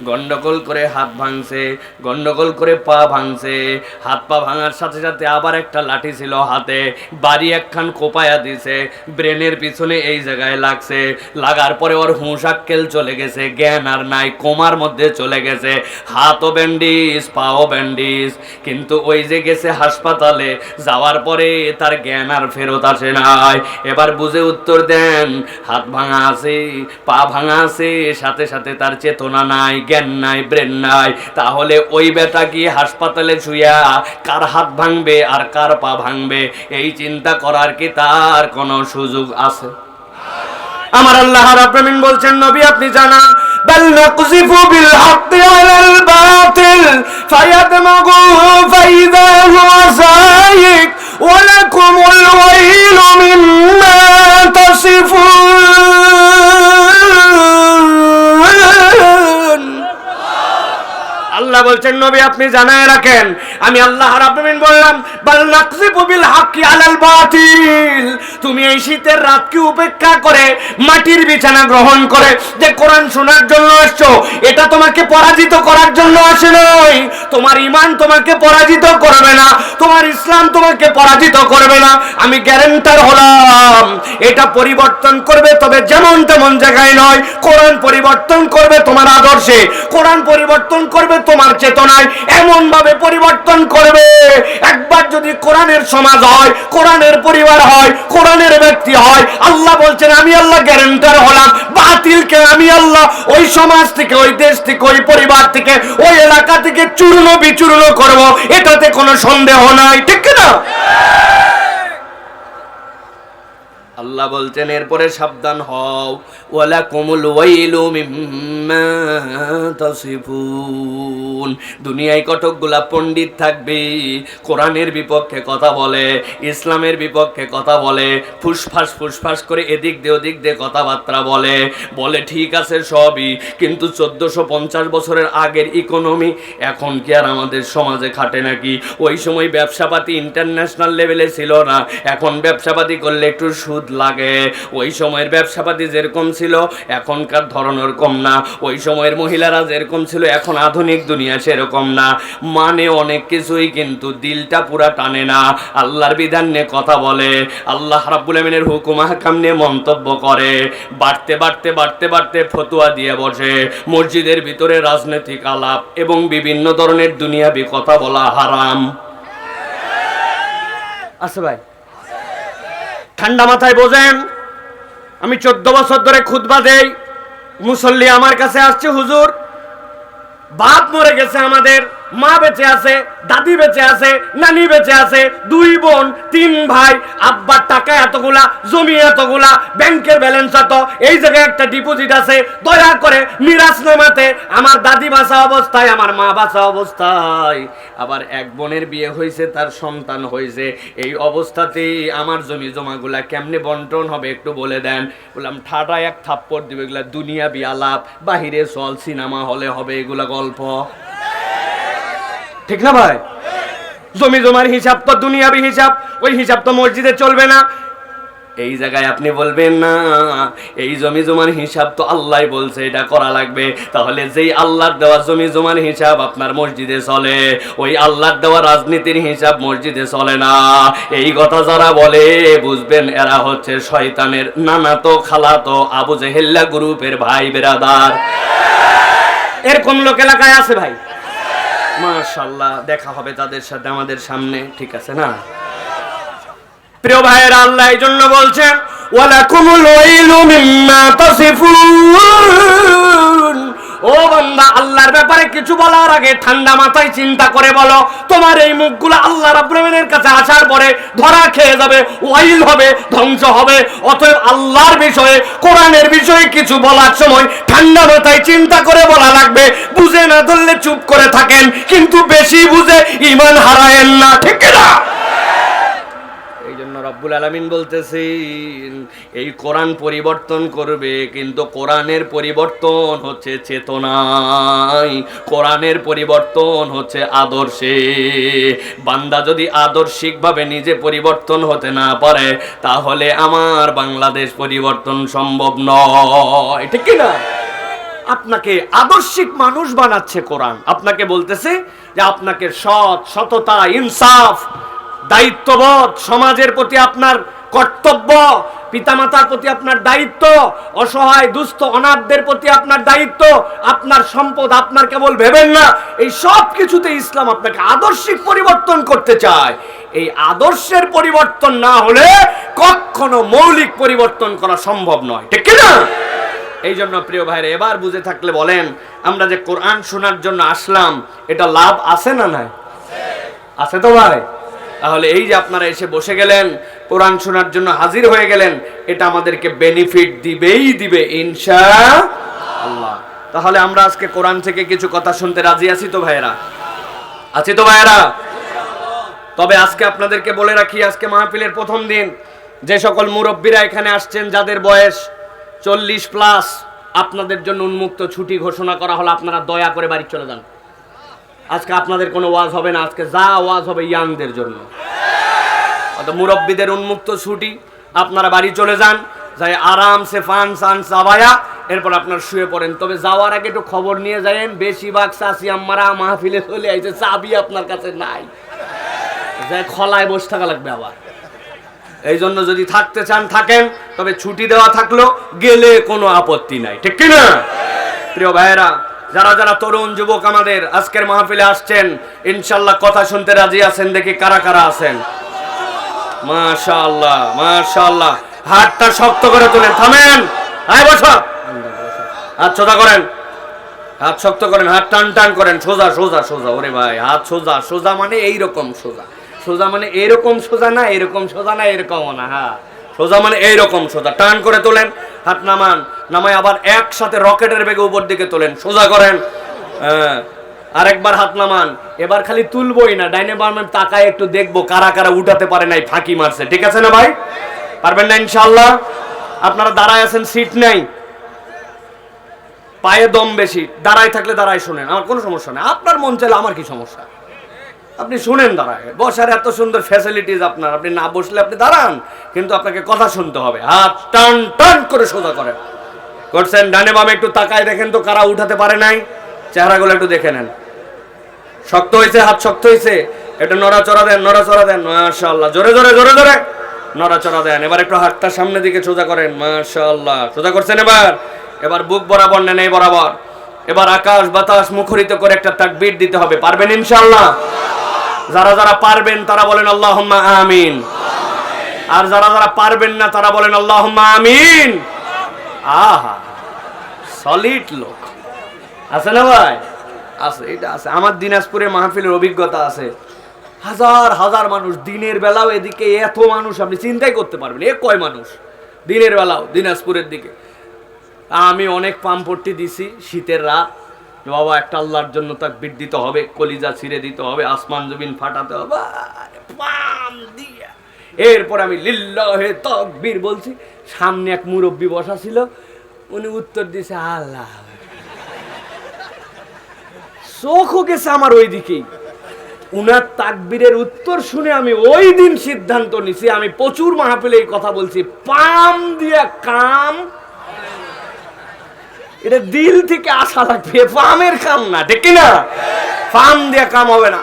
গন্ডগোল করে হাত ভাঙছে, গন্ডগোল করে পা ভাঙছে। হাত পা ভাঙার সাথে সাথে আবার একটা লাঠি ছিল হাতে, বাড়ি একখান কোপায়া দিছে, ব্রেনের পিছনে এই জায়গায় লাগছে। লাগার পরে ওর হুঁশ আক্কেল চলে গেছে, জ্ঞান আর নাই, কোমার মধ্যে চলে গেছে। হাতও ব্যান্ডিজ, পাও ব্যান্ডিজ। কিন্তু ওই যে গেছে হাসপাতালে, যাওয়ার পরে তার জ্ঞান আর ফেরত আসে নাই। এবার বুঝে উত্তর দেন, হাত ভাঙা আছে, পা ভাঙা আছে, সাথে সাথে তার চেতনা নাই, জ্ঞান নাই, ব্রেন নাই। তাহলে ওই বেটা কি হাসপাতালে শুয়া কার হাত ভাঙবে আর কার পা ভাঙবে এই চিন্তা করার কি তার কোনো সুযোগ আছে? আমার আল্লাহ রাব্বুল আলামিন বলছেন, নবী আপনি জানান, বাল নাকযিফু বিল হাক্কি আলাল বাতিল ফায়াদমাগু ফাইযা হুয়া যায়িক ওয়া লাকুমুল ওয়াইলু মিম্মা তাসিফুন। আল্লাহ বলছেন, নবী আপনি জানায় রাখেন, আমি আল্লাহ রাব্বুল আলামিন বললাম, বাল নাকযিফু বিল হাক্কি আলাল বাতিল। তুমি এই শীতের রাতকে উপেক্ষা করে মাটির বিছানা গ্রহণ করে যে কোরআন শোনার জন্য আসছো, এটা তোমাকে পরাজিত করার জন্য আসে নাই। তোমার ঈমান তোমাকে পরাজিত করবে না, তোমার ইসলাম তোমাকে পরাজিত করবে না। আমি গ্যারান্টার হলাম, এটা পরিবর্তন করবে, তবে যেমন তেমন জায়গায় নয়। কোরআন পরিবর্তন করবে তোমার আদর্শে, কোরআন পরিবর্তন করবে তোমার চেতনায়, এমন ভাবে পরিবর্তন করবে। একবার যদি কোরআনের সমাজ হয়, কোরআনের পরিবার হয়, কোরআনের ব্যক্তি হয়, আল্লাহ বলছেন আমি আল্লাহ গ্যারান্টার হলাম, বাতিলকে আমি আল্লাহ ওই সমাজ থেকে, ওই দেশ থেকে, ওই পরিবার থেকে, ওই এলাকা থেকে চূর্ণ বিচূর্ণ করব, এটাতে কোনো সন্দেহ নাই, ঠিক না? আল্লাহ বলছেন এরপরে সাবধান হও, ওয়ালাকুমুল ওয়াইলু মিম্মা তাসিফুন। দুনিয়ায় কতকগুলা পণ্ডিত থাকবে, কোরআনের বিপক্ষে কথা বলে, ইসলামের বিপক্ষে কথা বলে, ফুসফাস ফুসফাস করে এদিক দিয়ে ওদিক দিয়ে কথাবার্তা বলে, বলে ঠিক আছে সবই, কিন্তু 1450 বছরের আগের ইকোনমি এখন কি আর আমাদের সমাজে খাটে নাকি? ওই সময় ব্যবসাপাতি ইন্টারন্যাশনাল লেভেলে ছিল না, এখন ব্যবসাপাতি করলে একটু সুদ লাগে। ওই সময়ের ব্যবসাপাতি যেরকম ছিল এখনকার ধরন ওরকম না, ওই সময়ের মহিলারা যেরকম ছিল এখন আধুনিক দুনিয়া সেরকম না। মানে অনেক কিছুই, কিন্তু দিলটা পুরা টানে না, আল্লাহর বিধান নিয়ে কথা বলে, আল্লাহ রাব্বুল আমিনের হুকুম আহকাম নিয়ে মন্তব্য করে, বাড়তে বাড়তে বাড়তে বাড়তে ফতোয়া দিয়ে বসে। মসজিদের ভিতরে রাজনৈতিক আলাপ এবং বিভিন্ন ধরনের দুনিয়াবি কথা বলা হারাম আছে ভাই? ঠান্ডা মাথায় বোঝেন, আমি 14 বছর ধরে খুতবা দেই, মুসল্লি আমার কাছে আসছে, হুজুর বাপ মরে গেছে, আমাদের মা বেঁচে আছে, দাদি বেঁচে আছে, নানি বেঁচে আছে, 2 বোন 3 ভাই, আব্বার টাকা এতগুলা, জমি এতগুলা, ব্যাংকের ব্যালেন্স এত, এই জায়গায় একটা ডিপোজিট আছে, দয়া করে মিরাজ নামাতে আমার দাদি বাঁচা অবস্থায়, আমার মা বাঁচা অবস্থায়, আবার এক বোনের বিয়ে হয়েছে, তার সন্তান হয়েছে, এই অবস্থাতেই আমার জমি জমাগুলা কেমনে বন্টন হবে একটু বলে দেন। বললাম ঠাডা এক থাপ্পড় দিবে, এগুলা দুনিয়াবি আলাপ, বাহিরে চল, সিনেমা হলে হবে এগুলা গল্প, ঠিক না ভাই? জমি জমার হিসাব তো দুনিয়াবি হিসাব, ওই হিসাব তো মসজিদে চলবে না। এই জায়গায় আপনি বলবেন না এই জমি জমার হিসাব তো আল্লাহ বলছে এটা করা লাগবে, তাহলে যেই আল্লাহর দেওয়া জমি জমার হিসাব আপনার মসজিদে চলে, ওই আল্লাহর দেওয়া রাজনীতির হিসাব মসজিদে চলে না। এই কথা যারা বলে বুঝবেন এরা হচ্ছে শয়তানের নানাতো খালাতো আবু জেহেল্লা গ্রুপের ভাই বেরাদার। এরকম লোক এলাকায় আছে ভাই, মাশাআল্লাহ, দেখা হবে তাদের সাথে আমাদের সামনে, ঠিক আছে না? প্রিয় ভাইয়েরা, আল্লাহ এই জন্য বলছেন ওয়ালাকুমুল ওয়াইলু মিম্মা তাসিফুন। ও বান্দা, আল্লাহর ব্যাপারে কিছু বলার আগে ঠান্ডা মাথায় চিন্তা করে বলো। তোমার এই মুখগুলো আল্লাহ রাব্বুল আমিনের কাছে আসার পরে ধরা খেয়ে যাবে, ওয়াইল হবে, ধ্বংস হবে। অতএব আল্লাহর বিষয়ে, কোরআনের বিষয়ে কিছু বলার সময় ঠান্ডা মাথায় চিন্তা করে বলা লাগবে। বুঝে না ধরলে চুপ করে থাকেন, কিন্তু বেশি বুঝে ঈমান হারায়েন না, ঠিক না? রব্বুল আলামিন বলতেছেন এই কোরআন পরিবর্তন করবে, কিন্তু কোরআনের পরিবর্তন হচ্ছে চেতনায়, কোরআনের পরিবর্তন হচ্ছে আদর্শে। বান্দা যদি আদর্শিকভাবে নিজে পরিবর্তন হতে না পারে, তাহলে আমার বাংলাদেশ পরিবর্তন সম্ভব নয়, ঠিক কি না? আপনাকে আদর্শিক মানুষ বানাচ্ছে কোরআন। আপনাকে বলতেছে যে আপনাকে সৎ, সততা, ইনসাফ, দায়িত্ববোধ, সমাজের প্রতি আপনার কর্তব্য, পিতামাতার প্রতি আপনার দায়িত্ব, অসহায় দুস্থ অনাথদের প্রতি আপনার দায়িত্ব, আপনার সম্পদ আপনার কেবল ভেবেন না, এই সব কিছুতে ইসলাম আপনাকে আদর্শিক পরিবর্তন করতে চায়। এই আদর্শের পরিবর্তন না হলে কখনো মৌলিক পরিবর্তন করা সম্ভব নয়, ঠিক না? এই জন্য প্রিয় ভাইরা, এবার বুঝে থাকলে বলেন, আমরা যে কোরআন শোনার জন্য আসলাম, এটা লাভ আছে না নাই? আছে তো ভাই? তাহলে এই যে আপনারা এসে বসে গেলেন, কোরআন শোনার জন্য হাজির হয়ে গেলেন, এটা আমাদেরকে বেনিফিট দিবেই দিবে ইনশাআল্লাহ। তাহলে আমরা আজকে কোরআন থেকে কিছু কথা শুনতে রাজি আছি তো ভাইরা? আছি তো ভাইরা? তবে আজকে আপনাদেরকে বলে রাখি, আজকে মাহফিলের প্রথম দিন, যে সকল মুরব্বীরা এখানে আসছেন, যাদের বয়স 40+, আপনাদের জন্য উন্মুক্ত ছুটি ঘোষণা করা হলো। আপনারা দয়া করে বাড়ি চলে যান। আজকে আপনাদের কোনো ওয়াজ হবে না, আজকে যা ওয়াজ হবে ইয়াংদের জন্য। মুরব্বীদের উন্মুক্ত ছুটি, আপনারা বাড়ি চলে যান, যাই আরামসে ফান সান চাবায়া এরপর আপনার শুয়ে পড়েন। তবে যাওয়ার আগে একটু খবর নিয়ে যায়েন, বেশিরভাগ চাষি আম্মারা মাহফিলে চলে আইছে, চাবি আপনার কাছে নাই, যাই খলায় বসে থাকা লাগবে আবার। এই জন্য যদি থাকতে চান থাকেন, তবে ছুটি দেওয়া থাকলো, গেলে কোনো আপত্তি নাই, ঠিক কিনা? প্রিয় ভাইয়েরা, যারা যারা তরুণ যুবক আমাদের আজকের মাহফিলে আসছেন, ইনশাআল্লাহ কথা শুনতে রাজি আছেন? দেখি কারা কারা আছেন। মাশাআল্লাহ, মাশাআল্লাহ। হাতটা শক্ত করে তুলেন, থামেন, আয় বসো, হাত সোজা করেন, হাত শক্ত করেন, হাত টান টান করেন, সোজা সোজা সোজা। ওরে ভাই, হাত সোজা সোজা মানে এইরকম সোজা, সোজা মানে এরকম সোজা না, এরকম সোজা না, এরকম না, হ্যাঁ সোজা মানে এইরকম সোজা। টান করে তোলেন, হাত নামান, নামায় আবার একসাথে রকেটের বেগে উপর দিকে তোলেন, সোজা করেন। হ্যাঁ, আরেকবার হাত নামান। এবার খালি তুলবই না, ডাইনে বামে তাকায় একটু দেখবো কারা কারা উঠাতে পারে নাই, ফাঁকি মারছে, ঠিক আছে না ভাই? পারবেন না ইনশাআল্লাহ? আপনারা দাঁড়ায় আছেন, সিট নাই, পায়ে দম বেশি, দাঁড়ায় থাকলে দাঁড়ায় শোনেন, আমার কোনো সমস্যা নেই। আপনার মন চাইলে আমার কি সমস্যা, আপনি শুনেন দাঁড়ায়। বসার এত সুন্দর ফ্যাসিলিটিস আপনার, আপনি না বসলে আপনি দাঁড়ান, কিন্তু আপনাকে কথা শুনতে হবে। হাত টান টান করে সোজা করেন, করছেন। ডানে বামে একটু তাকায় দেখেন তো কারা উঠাতে পারে নাই, চেহারাগুলো একটু দেখে নেন। শক্ত হয়েছে, হাত শক্ত হয়েছে, একটু নড়াচড়া দেন, নড়াচড়া দেন, মাশাআল্লাহ। জোরে জোরে জোরে জোরে নড়াচড়া দেন। এবার একটু হাতটা সামনের দিকে সোজা করেন, মাশাআল্লাহ, সোজা করছেন। এবার এবার বুক বরাবর নেন, এই বরাবর। এবার আকাশ বাতাস মুখরিত করে একটা তাকবীর দিতে হবে। পারবেন ইনশাআল্লাহ? যারা যারা পারবেন তারা বলেন আল্লাহুম্মা আমিন, আর যারা যারা পারবেন না তারা বলেন আল্লাহুম্মা আমিন। আহা, সলিড লোক আছে না ভাই? আছে, এটা আছে। আমার দিনাজপুরের মাহফিলের অভিজ্ঞতা আছে। হাজার হাজার মানুষ, দিনের বেলাও এদিকে এত মানুষ আপনি চিন্তাই করতে পারবেন, এ কয় মানুষ দিনের বেলাও দিনাজপুরের দিকে। আমি অনেক পাম্পট্টি দিছি শীতের রাত, বাবা একটা আল্লাহর জন্য তাকবীর দিতে হবে, কলিজা ছিঁড়ে দিতে হবে, আসমান জমিন ফাটাতে হবে, পাম দিয়া এরপর আমি লিল্লাহে তাকবীর বলছি। সামনে এক মুরব্বী বসা ছিল, উনি উত্তর দিছে আল্লাহ। চোখও গেছে আমার ওই দিকেই। উনার তাকবীরের উত্তর শুনে আমি ওই দিন সিদ্ধান্ত নিছি, আমি প্রচুর মাহফিলে এই কথা বলছি, পাম দিয়া কাম, এটা দিল থেকে আসা লাগবে, পামের কাম না, ঠিক না? পাম দিয়ে কাম হবে না।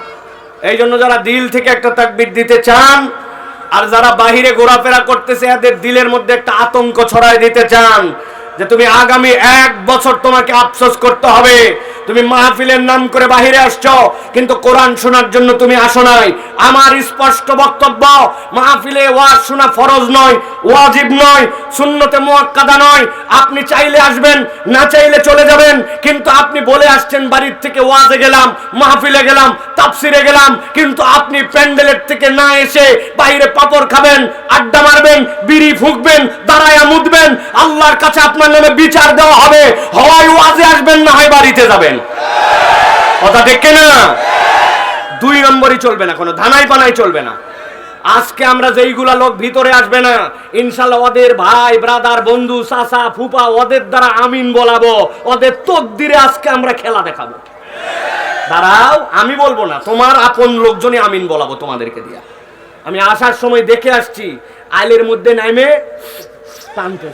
এই জন্য যারা দিল থেকে একটা তাকবীর দিতে চান, আর যারা বাহিরে ঘোরাফেরা করতেছে, এদের দিলের মধ্যে একটা আতঙ্ক ছড়ায় দিতে চান যে তুমি আগামী 1 বছর তোমাকে আফসোস করতে হবে, তুমি মাহফিলের নাম করে বাহিরে আসছো, কিন্তু কোরআন শোনার জন্য তুমি আসো নাই। আমার স্পষ্ট বক্তব্য, মাহফিলে ওয়াজ শোনা ফরজ নয়, ওয়াজিব নয়, সুন্নতে মুআক্কাদা নয়। আপনি চাইলে আসবেন, না চাইলে চলে যাবেন, কিন্তু আপনি বলে আসছেন বাড়ির থেকে ওয়াজে গেলাম, মাহফিলে গেলাম, তাফসিরে গেলাম, কিন্তু আপনি প্যান্ডেলের থেকে না এসে বাইরে পাপড় খাবেন, আড্ডা মারবেন, বিড়ি ফুঁকবেন, দাঁড়ায়া মুদবেন, আল্লাহর কাছে আপনার নামে বিচার দেওয়া হবে। হয় ওয়াজে আসবেন, না হয় বাড়িতে যাবেন। কথা ঠিক না? 2 নম্বরই চলবে না, কোনো ধানাই পানাই চলবে না। আজকে আমরা যেইগুলা লোক ভিতরে আসবে না, ইনশাআল্লাহ ওদের ভাই ব্রাদার বন্ধু চাচা ফুপা ওদের দ্বারা আমিন বলাবো, ওদের তকদিরে আজকে আমরা খেলা দেখাবো। দাঁড়াও, আমি বলবো না, তোমার আপন লোকজনই আমিন বলাবো তোমাদেরকে দিয়া। আমি আসার সময় দেখে আসছি, আইলের মধ্যে নামে টানতে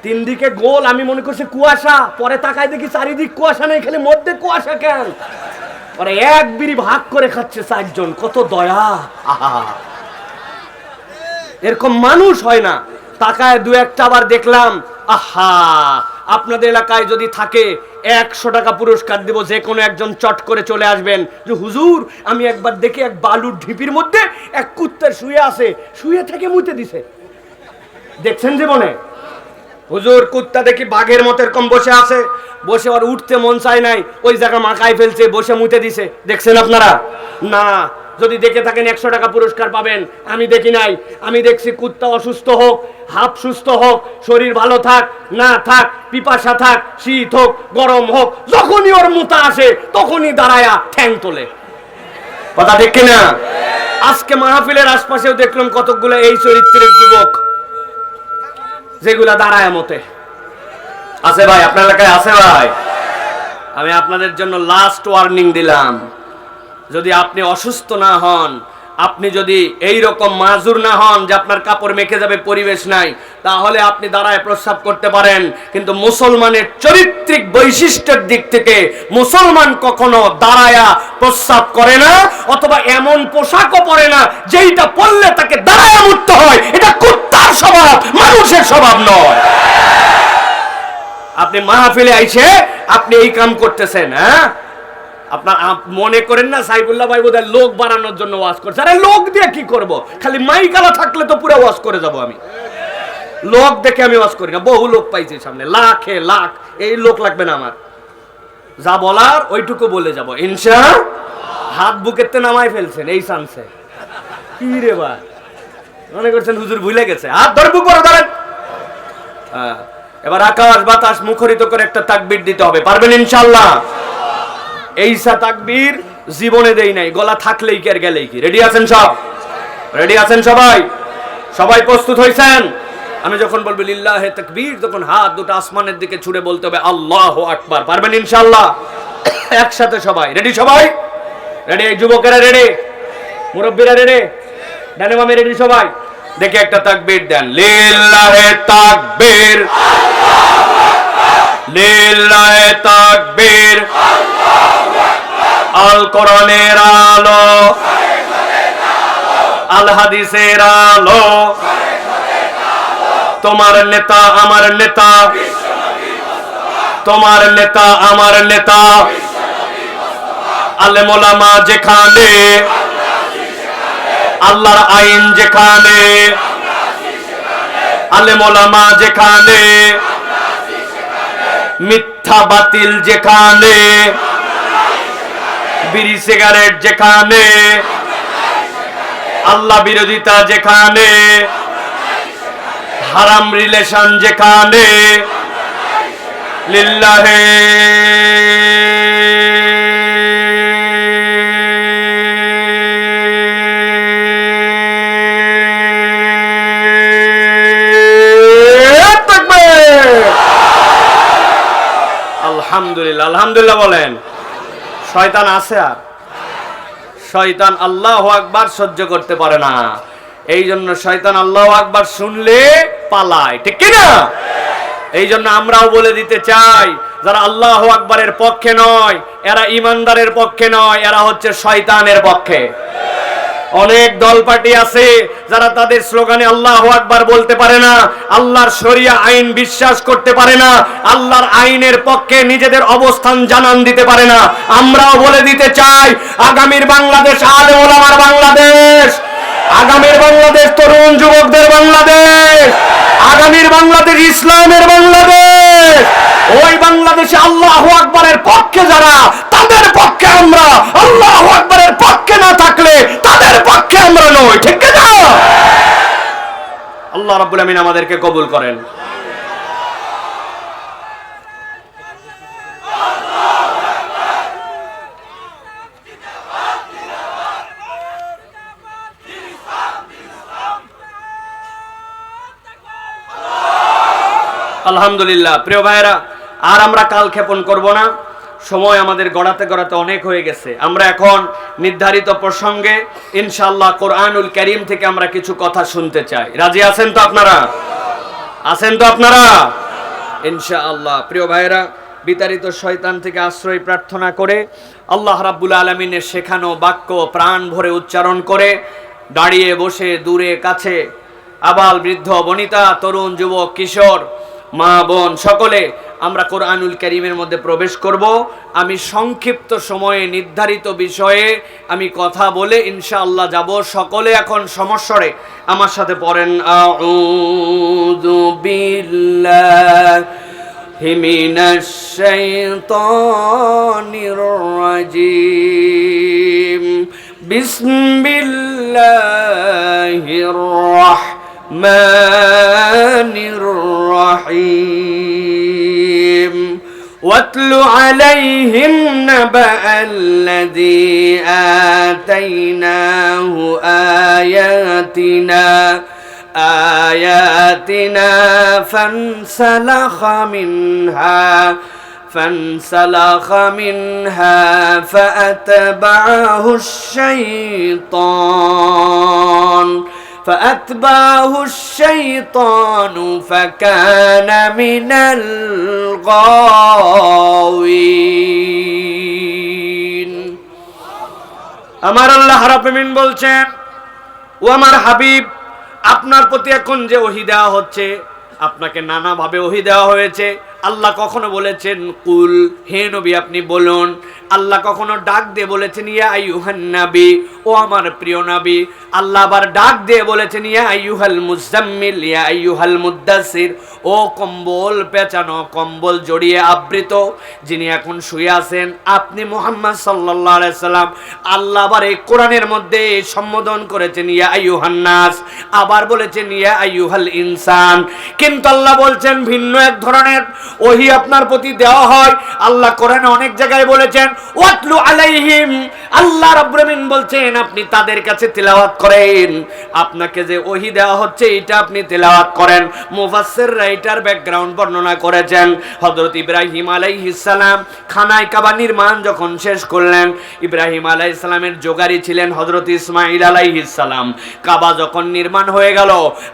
তিন দিকে গোল, আমি মনে করছি কুয়াশা, পরে তাকাই দেখি চারিদিক কুয়াশা নেই, খালি মধ্যে কুয়াশা কেন? পরে এক বিড়ি ভাগ করে খাচ্ছে চারজন, কত দয়া! আহা, এরকম মানুষ হয় না। তাকায় দু একটা আবার দেখলাম, আহা, আপনাদের এলাকায় যদি থাকে 100 টাকা পুরস্কার দিব, যে কোনো একজন চট করে চলে আসবেন যে হুজুর আমি একবার দেখি এক বালুর ঢিপির মধ্যে এক কুত্তা শুয়ে আছে, শুয়ে থেকে মুতে দিছে। দেখছেন জীবনে? হুজুর কুত্তা দেখি বাঘের মতো এরকম বসে আছে, বসে আর উঠতে মন চায় নাই, ওই জায়গা মাকায় ফেলছে, বসে মুতে দিছে। দেখছেন আপনারা? না, যদি দেখে থাকেন 100 টাকা পুরস্কার পাবেন। আমি দেখি নাই, আমি দেখছি কুত্তা অসুস্থ হোক, হাফ সুস্থ হোক, শরীর ভালো থাক না থাক, পিপাসা থাক, শীত হোক গরম হোক, যখনই ওর মুতা আসে তখনই দাঁড়ায়া ঠ্যাং তোলে। কথা ঠিক কিনা? আজকে মাহফিলের আশপাশেও দেখলাম কতগুলো এই চরিত্রের যুবক যেগুলা দাঁড়ায় মতে আছে। ভাই আপনার এলাকায় আছে? ভাই আমি আপনাদের জন্য লাস্ট ওয়ার্নিং দিলাম, যদি আপনি অসুস্থ না হন, আপনি যদি এই রকম মাজুর না হন যে আপনার কাপড় মেখে যাবে, পরিবেশ নাই, তাহলে আপনি দাঁড়ায় প্রস্রাব করতে পারেন। কিন্তু মুসলমানের চরিত্রিক বৈশিষ্ট্যের দিক থেকে মুসলমান কখনো দাঁড়ায়া প্রস্রাব করে না, অথবা এমন পোশাকও পরে না যেইটা পরলে তাকে দাঁড়ায় উঠতে হয়। এটা কুত্তার স্বভাব, মানুষের স্বভাব নয়। আপনি মাহফিলে আইছে আপনি এই কাম করতেছেন, হ্যাঁ? আপনার মনে করেন না সাইফুল্লাহ ভাই বোধহয় লোক বাড়ানোর জন্য ওয়াজ করছে। আরে লোক দিয়ে কি করব? খালি মাইকালা থাকলে তো পুরো ওয়াজ করে যাব আমি। লোক দেখে আমি ওয়াজ করি না, বহু লোক পাইছি সামনে, লাখে লাখ। এই লোক লাগবে না আমার, যা বলার ওইটুকু বলে যাব ইনশাআল্লাহ। হাত বুকেতে নামাই ফেলছেন এই চান্সে। কি রে ভাই, মনে করছেন হুজুর ভুলে গেছে? হাত ধরে বুক করে ধরেন। এবার আকাশ বাতাস মুখরিত করে একটা তাকবীর দিতে হবে, পারবেন ইনশাআল্লাহ? এইসা তাকবীর জীবনে দেই নাই, গলা থাকলেই কি আর গেলেই কি। রেডি আছেন সব? রেডি আছেন সবাই? সবাই প্রস্তুত হয়েছেন? আমি যখন বলবো লিল্লাহে তাকবীর, তখন হাত দুটো আসমানের দিকে ছুড়ে বলতে হবে আল্লাহু আকবার। পারবেন ইনশাআল্লাহ? একসাথে সবাই রেডি? সবাই রেডি? যুবকেরা রেডি? মুরব্বীরা রেডি? ডানে বামে রেডি সবাই? দেখে একটা তাকবীর দেন, লিল্লাহে তাকবীর, লিল্লাহে তাকবীর। আল কোরআনের আলো, আল হাদিসের আলো, তোমার নেতা আমার নেতা, তোমার নেতা আমার নেতা। আলেম ওলামা যেখানে, আল্লাহর আইন যেখানে, আলেম ওলামা যেখানে, মিথ্যা বাতিল যেখানে, বিড়ি সিগারেট যেখানে, আল্লাহ বিরোধিতা যেখানে, হারাম রিলেশন যেখানে, লিল্লাহে আলহামদুলিল্লাহ। আলহামদুলিল্লাহ বলেন। শয়তান আছে? আর শয়তান আল্লাহু আকবার সহ্য করতে পারে না, এই জন্য শয়তান আল্লাহু আকবার শুনলে পালায়, ঠিক কি না? এই জন্য আমরাও বলে দিতে চাই, যারা আল্লাহু আকবারের পক্ষে নয় এরা ইমানদারের পক্ষে নয়, এরা হচ্ছে শয়তানের পক্ষে। অনেক দল পার্টি আছে যারা তাদের স্লোগানে আল্লাহু আকবার বলতে পারে না, আল্লাহর শরিয়া আইন বিশ্বাস করতে পারে না, আল্লাহর আইনের পক্ষে নিজেদের অবস্থান জানান দিতে পারে না। আমরাও বলে দিতে চাই, আগামীর বাংলাদেশ আলেম ওলামার বাংলাদেশ, আগামীর বাংলাদেশ তরুণ যুবকদের বাংলাদেশ, আগামীর বাংলাদেশ ইসলামের বাংলাদেশ। ওই বাংলাদেশে আল্লাহু আকবারের পক্ষে যারা, তাদের পক্ষে আমরা, আল্লাহু আকবারের পক্ষে না থাকলে তাদের পক্ষে আমরা নই, ঠিক না? আল্লাহ রাব্বুল আমিন আমাদেরকে কবুল করেন। আলহামদুলিল্লাহ। প্রিয় ভাইয়েরা, আর আমরা কাল ক্ষেপণ করব না, সময় আমাদের গড়াতে গড়াতে অনেক হয়ে গেছে। আমরা এখন নির্ধারিত প্রসঙ্গে ইনশাআল্লাহ কোরআনুল কারীম থেকে আমরা কিছু কথা শুনতে চাই। রাজি আছেন তো আপনারা? আছেন তো আপনারা? ইনশাআল্লাহ। প্রিয় ভাইরা, বিতাড়িত শয়তান থেকে আশ্রয় প্রার্থনা করে আল্লাহ রাব্বুল আলামিনের শেখানো বাক্য প্রাণ ভরে উচ্চারণ করে দাঁড়িয়ে বসে দূরে কাছে আবাল বৃদ্ধ বনিতা তরুণ যুবক কিশোর মা বোন সকলে আমরা কোরআনুল কারীমের মধ্যে প্রবেশ করব। আমি সংক্ষিপ্ত সময়ে নির্ধারিত বিষয়ে আমি কথা বলে ইনশাআল্লাহ যাব। সকলে এখন সমস্বরে আমার সাথে পড়েন, আউযু বিল্লাহি মিনাশ শাইতানির রাজীম, বিসমিল্লাহির রাহমানির রহিম। واتل عليهم نبأ الذي آتيناه آياتنا فانسلخ منها فأتبعه الشيطان فكان من الغاوين। আমার আল্লাহ রাব্বুল আলামিন বলছেন, ও আমার হাবিব, আপনার প্রতি এখন যে ওহী দেওয়া হচ্ছে, আপনাকে নানাভাবে ওহী দেওয়া হয়েছে। আল্লাহ কখনো বলেছেন কুল, হে নবী আপনি বলুন। আল্লাহ কখনো ডাক দিয়ে বলেছেন ইয়া আইয়ুহান নবী, ও আমার প্রিয় নবী। আল্লাহ আবার ডাক দিয়ে বলেছেন ইয়া আইয়ুহাল মুজাম্মিল, ইয়া আইয়ুহাল মুদ্দাসির, ও কম্বল পেঁচানো, কম্বল জড়িয়ে আবৃত যিনি এখন শুয়ে আছেন আপনি মুহাম্মদ সাল্লাল্লাহু আলাইহি সাল্লাম। আল্লাহ আবার এই কোরআনের মধ্যে সম্বোধন করেছেন ইয়া আইয়ুহান নাস, আবার বলেছেন ইয়া আইয়ুহাল ইনসান। কিন্তু আল্লাহ বলছেন ভিন্ন এক ধরনের ওহী আপনার প্রতি দেওয়া হয়। আল্লাহ কোরআনে অনেক জায়গায় বলেছেন ওয়াতলু আলাইহিম, আল্লাহ রাব্বুল আলামিন বলছেন আপনি তাদের কাছে তিলাওয়াত করেন। আপনাকে যে ওহী দেওয়া হচ্ছে এটা আপনি তিলাওয়াত করেন। মুফাসসিররা এটার ব্যাকগ্রাউন্ড বর্ণনা করেছেন। হযরত ইব্রাহিম আলাইহিস সালাম খানায় কাবা নির্মাণ যখন শেষ করলেন, ইব্রাহিম আলাইহিস সালামের যোগারী ছিলেন হযরত ইসমাঈল আলাইহিস সালাম। কাবা যখন নির্মাণ হয়ে গেল,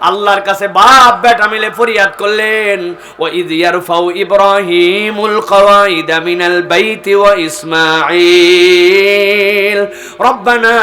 আল্লাহর কাছে বাপ বেটা মিলে ফরিয়াদ করলেন, ওয়া ইয ইয়ারফাউ ইব্রাহিমুল কওয়াইদা মিনাল বাইতি ওয়া ইসমাঈল রব্বানা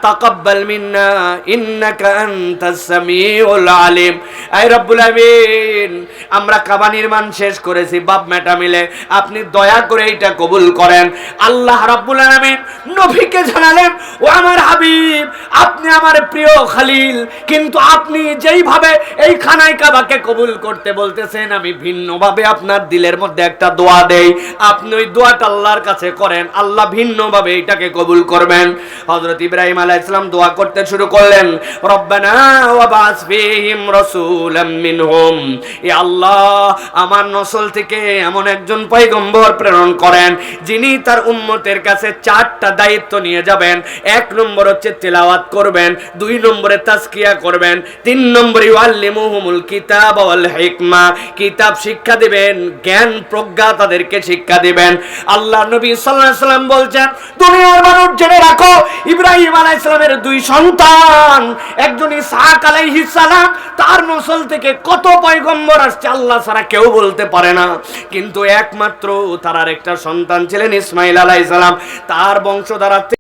তাকাব্বাল মিন্না ইন্নাকা আনতাস সামিউল আলিম। আয় রব্বুল আমিন, আমরা কাবা নির্মাণ শেষ করেছি বাপ বেটা মিলে, আপনি দয়া করে এটা কবুল করেন। আল্লাহ রাব্বুল আলামিন নবীকে জানালেন, ও আমার হাবিব, আপনি আমার প্রিয় খলিল, কিন্তু আপনি যেইভাবে এই খানায় কাবাকে কবুল করতে বলতেছেন, আমি ভিন্নভাবে আপনার দিলের মধ্যে একটা দোয়া দেই, আপনি ওই দোয়াটা আল্লাহর কাছে করেন, আল্লাহ ভিন্নভাবে এটাকে কবুল করবেন। হযরত ইব্রাহিম আলাইহিস সালাম দোয়া করতে শুরু করলেন, রব্বানা ওয়া বাস ফীহিম রাসূলাম মিনহুম, এ আল্লাহ আমার নসল থেকে এমন একজন পয়গম্বর প্রেরণ করেন যিনি তার উম্মতের কাছে চারটা দায়িত্ব নিয়ে যাবেন। এক নম্বর হচ্ছে তিলাওয়াত করবেন, দুই নম্বরে তাজকিয়া করবেন, তিন নম্বরে ইউআল্লিমুহুমুল কিতাব ওয়াল হিকমা, কিতাব শিক্ষা দিবেন, জ্ঞান প্রজ্ঞা তাদেরকে শিক্ষা দিবেন। আল্লাহ নবী সাল্লাল্লাহু আলাইহি সাল্লাম বলছেন, দুনিয়ার মানুষ জেনে রাখো, ইব্রাহিম আলাইহিস সালামের দুই সন্তান, একজন ইসহাক আলাইহিস সালাম, তার নসল থেকে কত পয়গম্বর আসছে আল্লাহ ছাড়া কেউ বলতে পারে না, কিন্তু একমাত্র তার একটা সন্তান ছিলেন ইসমাঈল আলাইহিস সালাম, তার বংশধারা